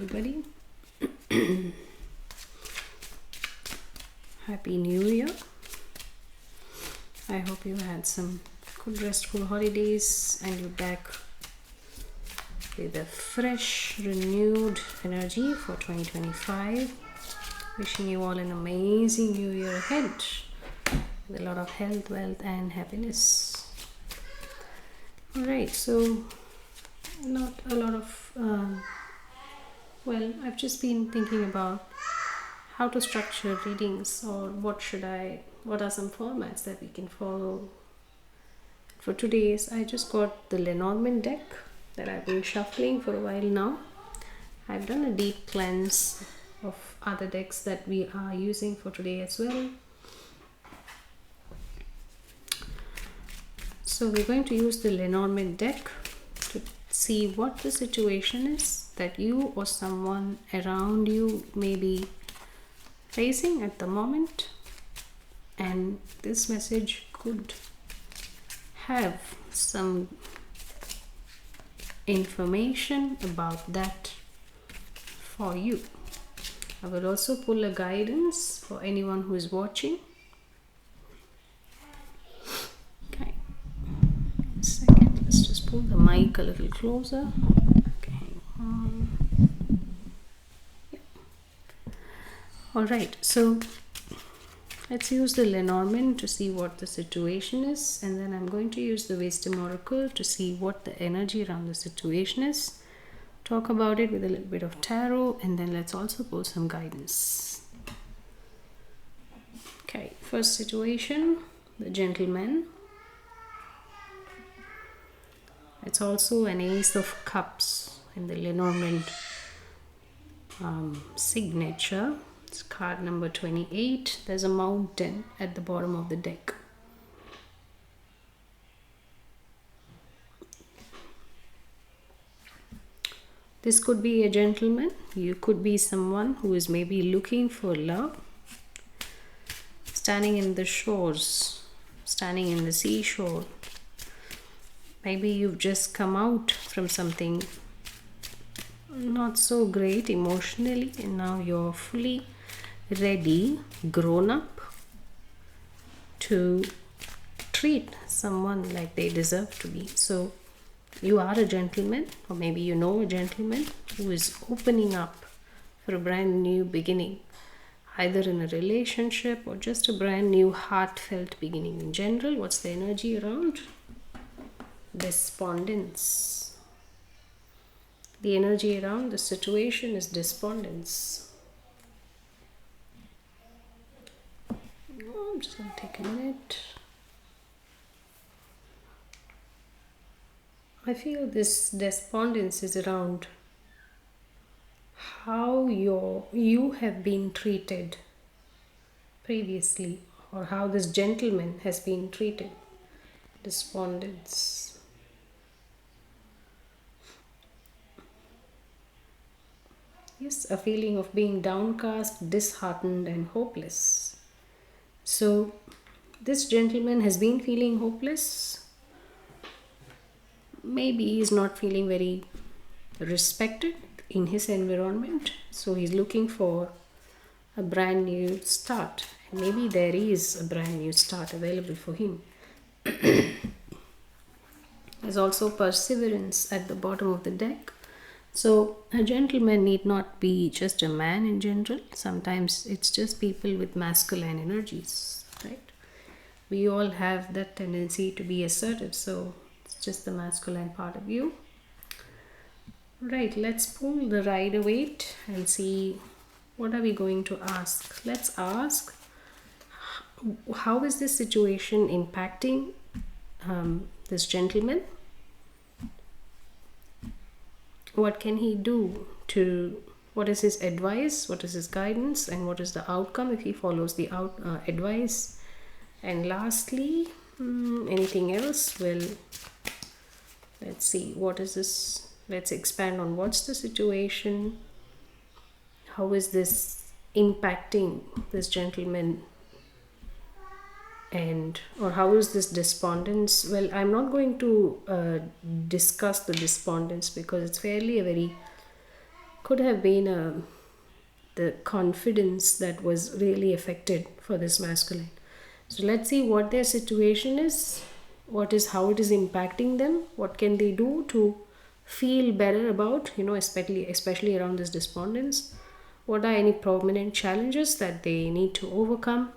everybody. Happy New Year. I hope you had some good restful holidays and you're back with a fresh, renewed energy for 2025. Wishing you all an amazing new year ahead with a lot of health, wealth, and happiness. Alright, so not a lot of I've just been thinking about how to structure readings, or what are some formats that we can follow. For today's, I just got the Lenormand deck that I've been shuffling for a while now. I've done a deep cleanse of other decks that we are using for today as well. So we're going to use the Lenormand deck to see what the situation is that you or someone around you may be facing at the moment, and this message could have some information about that for you. I will also pull a guidance for anyone who is watching. Okay, a second, let's just pull the mic a little closer. Alright, so let's use the Lenormand to see what the situation is, and then I'm going to use the Wisdom Oracle to see what the energy around the situation is. Talk about it with a little bit of tarot, and then let's also pull some guidance. Okay, first situation, the Gentleman. It's also an Ace of Cups in the Lenormand signature. It's card number 28. There's a mountain at the bottom of the deck. This could be a gentleman. You could be someone who is maybe looking for love. Standing in the shores, standing in the seashore. Maybe you've just come out from something not so great emotionally, and now you're fully ready, grown up, to treat someone like they deserve to be. So you are a gentleman, or maybe you know a gentleman who is opening up for a brand new beginning, either in a relationship or just a brand new heartfelt beginning. In general, what's the energy around? Despondence. The energy around the situation is despondence. I'm just going to take a minute. I feel this despondence is around how you have been treated previously, or how this gentleman has been treated. Despondence. Yes, a feeling of being downcast, disheartened, and hopeless. So this gentleman has been feeling hopeless. Maybe he's not feeling very respected in his environment, so he's looking for a brand new start. And maybe there is a brand new start available for him. There's also perseverance at the bottom of the deck. So a gentleman need not be just a man in general. Sometimes it's just people with masculine energies, right? We all have that tendency to be assertive, so it's just the masculine part of you. Right, let's pull the Rider-Waite and see what are we going to ask. Let's ask, how is this situation impacting this gentleman? What can he do what is his advice, what is his guidance, and what is the outcome if he follows the advice? And lastly, anything else? Well, let's see, what is this? Let's expand on what's the situation, how is this impacting this gentleman, or how is this despondence? Well, I'm not going to discuss the despondence because it's fairly a very could have been the confidence that was really affected for this masculine. So let's see what their situation is, how it is impacting them, what can they do to feel better about, especially around this despondence. What are any prominent challenges that they need to overcome?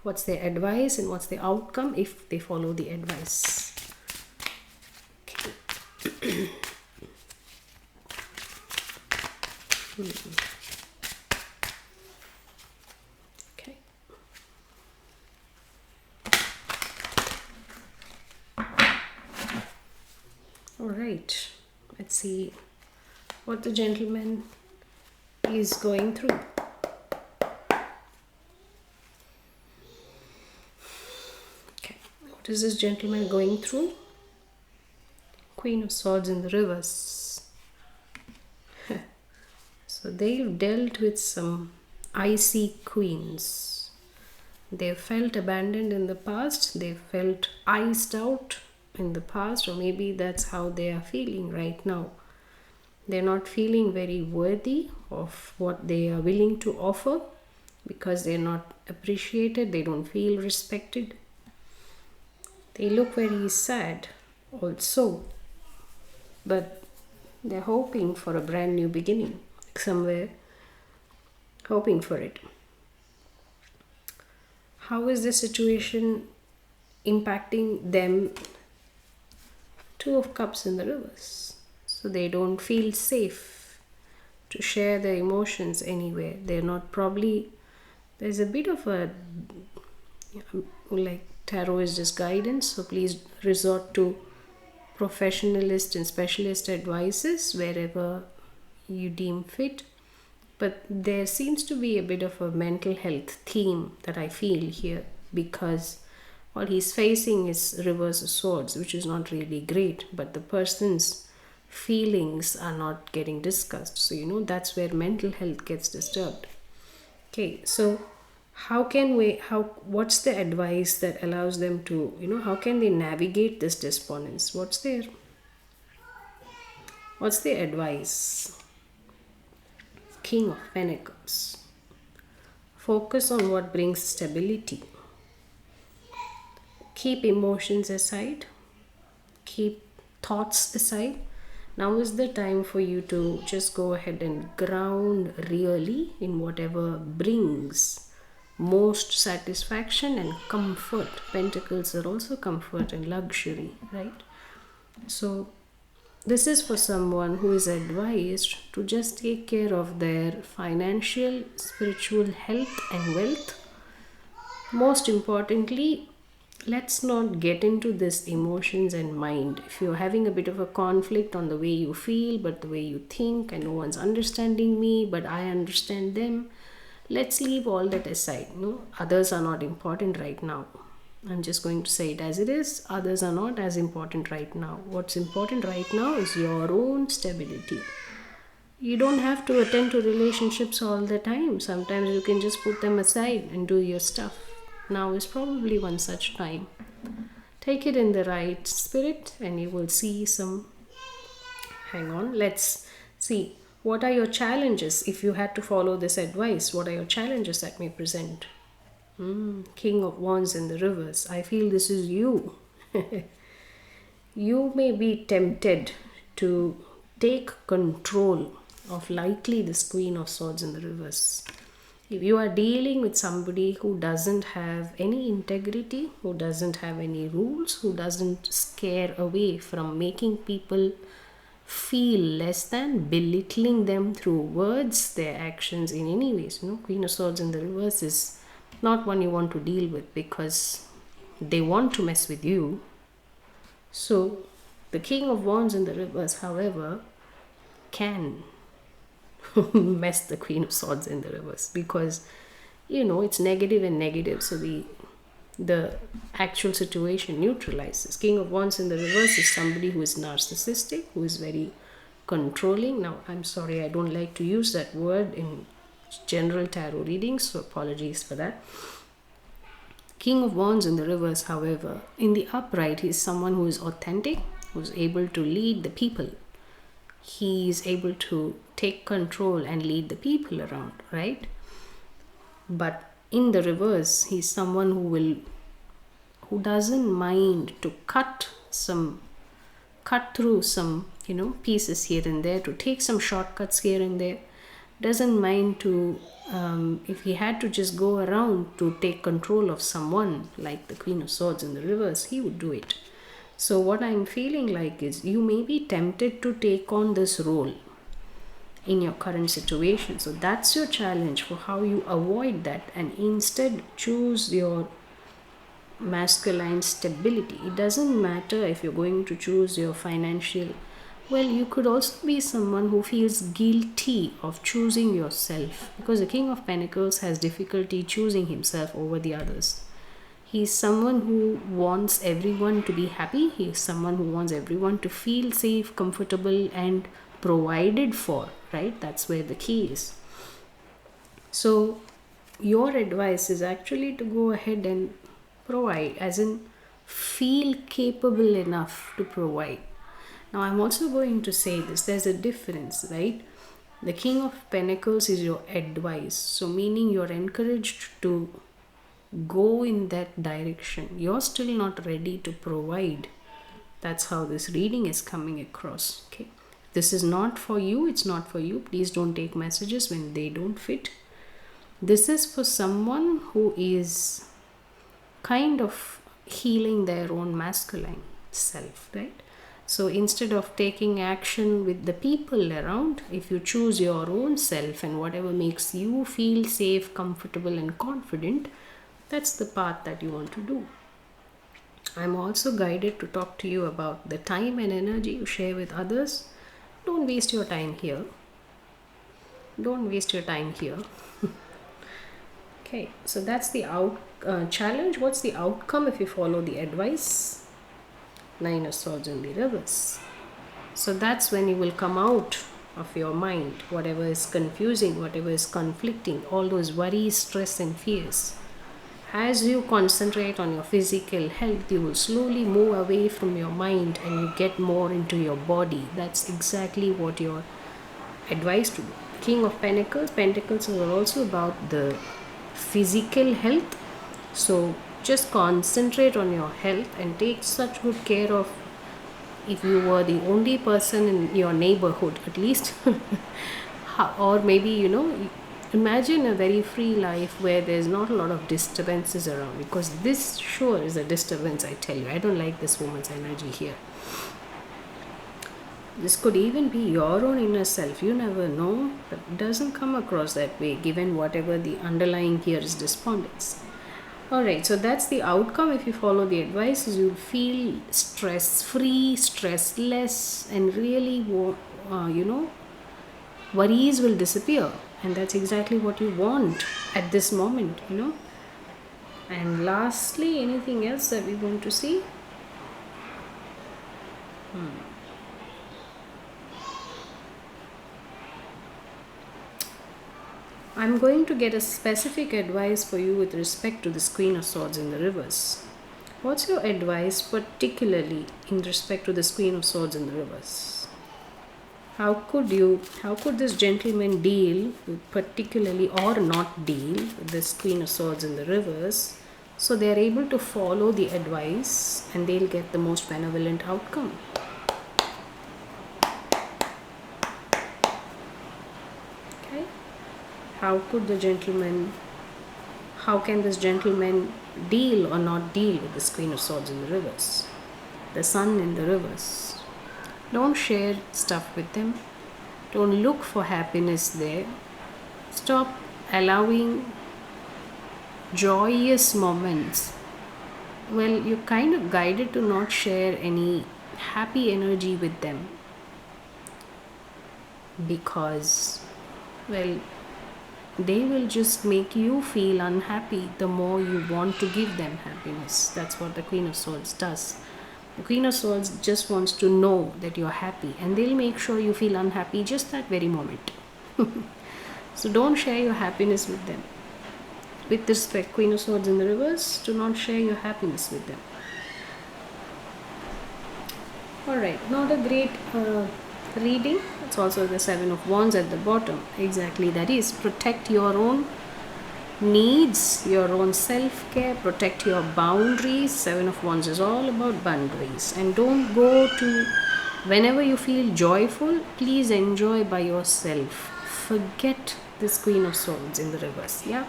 What's their advice and what's the outcome if they follow the advice? Okay. Okay. All right. Let's see what the gentleman is going through. Okay. What is this gentleman going through? Queen of Swords in the reverse. So they've dealt with some icy queens. They felt abandoned in the past. They felt iced out in the past, or maybe that's how they are feeling right now. They're not feeling very worthy of what they are willing to offer because they're not appreciated. They don't feel respected. They look very sad also, but they're hoping for a brand new beginning somewhere, hoping for it. How is the situation impacting them? Two of Cups in the reverse. So they don't feel safe to share their emotions anywhere. They're not probably, there's a bit of a, like tarot is just guidance, so please resort to professionalist and specialist advices wherever you deem fit. But there seems to be a bit of a mental health theme that I feel here, because what he's facing is reverse of swords, which is not really great, but the person's feelings are not getting discussed. So that's where mental health gets disturbed. Okay, so what's the advice that allows them to, how can they navigate this despondence? What's the advice? King of Pentacles. Focus on what brings stability. Keep emotions aside. Keep thoughts aside. Now is the time for you to just go ahead and ground really in whatever brings most satisfaction and comfort. Pentacles are also comfort and luxury, right? So this is for someone who is advised to just take care of their financial, spiritual health and wealth. Most importantly, let's not get into this emotions and mind. If you're having a bit of a conflict on the way you feel, but the way you think, and no one's understanding me, but I understand them, let's leave all that aside. Others are not important right now. I'm just going to say it as it is. Others are not as important right now. What's important right now is your own stability. You don't have to attend to relationships all the time. Sometimes you can just put them aside and do your stuff. Now is probably one such time. Take it in the right spirit and you will see some... Hang on, let's see. What are your challenges if you had to follow this advice? What are your challenges that may present? King of Wands in the reverse. I feel this is you. You may be tempted to take control of likely this Queen of Swords in the reverse. If you are dealing with somebody who doesn't have any integrity, who doesn't have any rules, who doesn't scare away from making people feel less than, belittling them through words, their actions in any ways. Queen of Swords in the reverse is not one you want to deal with because they want to mess with you. So the King of Wands in the reverse, however, can mess the Queen of Swords in the reverse because it's negative and negative, so the actual situation neutralizes. King of Wands in the reverse is somebody who is narcissistic, who is very controlling. Now I'm sorry, I don't like to use that word in general tarot readings, so apologies for that. King of Wands in the reverse, however, in the upright, he is someone who is authentic, who is able to lead the people he is able to take control and lead the people around, right? But in the reverse, he's someone who doesn't mind to cut through some, pieces here and there, to take some shortcuts here and there. Doesn't mind to, if he had to just go around to take control of someone like the Queen of Swords in the reverse, he would do it. So what I'm feeling like is you may be tempted to take on this role in your current situation. So that's your challenge for how you avoid that and instead choose your masculine stability. It doesn't matter if you're going to choose your financial. Well, you could also be someone who feels guilty of choosing yourself, because the King of Pentacles has difficulty choosing himself over the others. He's someone who wants everyone to be happy. He's someone who wants everyone to feel safe, comfortable, and provided for, right? That's where the key is. So your advice is actually to go ahead and provide, as in feel capable enough to provide. Now I'm also going to say this, there's a difference, right? The King of Pentacles is your advice, so meaning you're encouraged to go in that direction. You're still not ready to provide. That's how this reading is coming across. Okay, this is not for you, it's not for you. Please don't take messages when they don't fit. This is for someone who is kind of healing their own masculine self, right? So instead of taking action with the people around, if you choose your own self and whatever makes you feel safe, comfortable, and confident, that's the path that you want to do. I'm also guided to talk to you about the time and energy you share with others. Don't waste your time here. Don't waste your time here. Okay, so that's the challenge. What's the outcome if you follow the advice? Nine of Swords in the reverse. So that's when you will come out of your mind, whatever is confusing, whatever is conflicting, all those worries, stress, and fears. As you concentrate on your physical health, you will slowly move away from your mind and you get more into your body. That's exactly what you're advised to do. King of Pentacles are also about the physical health. So just concentrate on your health and take such good care of, if you were the only person in your neighborhood at least, or maybe, imagine a very free life where there's not a lot of disturbances around, because this sure is a disturbance, I tell you. I don't like this woman's energy here. This could even be your own inner self, you never know, but it doesn't come across that way given whatever the underlying here is despondence. Alright, so that's the outcome if you follow the advice, is you'll feel stress-free, stressless, and really, worries will disappear. And that's exactly what you want at this moment, And lastly, anything else that we want to see? I'm going to get a specific advice for you with respect to this Queen of Swords in the reverse. What's your advice particularly in respect to this Queen of Swords in the reverse? How could this gentleman deal with particularly, or not deal with this Queen of Swords in the reverse, so they are able to follow the advice and they'll get the most benevolent outcome? Okay. How can this gentleman deal or not deal with this Queen of Swords in the reverse? The Sun in the reverse. Don't share stuff with them. Don't look for happiness there. Stop allowing joyous moments. Well, you're kind of guided to not share any happy energy with them, because, well, they will just make you feel unhappy the more you want to give them happiness. That's what the Queen of Swords does. The Queen of Swords just wants to know that you're happy, and they'll make sure you feel unhappy just that very moment. So don't share your happiness with them. With respect, Queen of Swords in the reverse, do not share your happiness with them. Alright, not a great reading. It's also the Seven of Wands at the bottom. Exactly, that is protect your own needs, your own self-care, protect your boundaries. Seven of Wands is all about boundaries. And don't go to, whenever you feel joyful, please enjoy by yourself. Forget this Queen of Swords in the reverse. Yeah.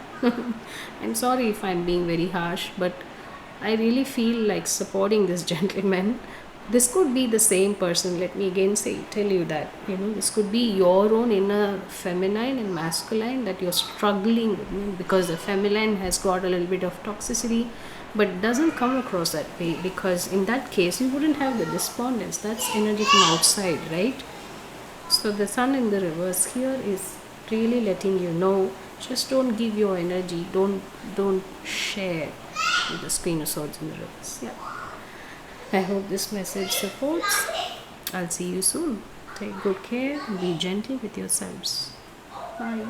I'm sorry if I'm being very harsh, but I really feel like supporting this gentleman. This could be the same person. Let me again tell you that, this could be your own inner feminine and masculine that you're struggling with, because the feminine has got a little bit of toxicity, but doesn't come across that way, because in that case you wouldn't have the despondence. That's energy from outside, right? So the Sun in the reverse here is really letting you know, just don't give your energy, don't share with the Queen of Swords in the reverse. Yeah. I hope this message supports. I'll see you soon. Take good care and be gentle with yourselves. Bye.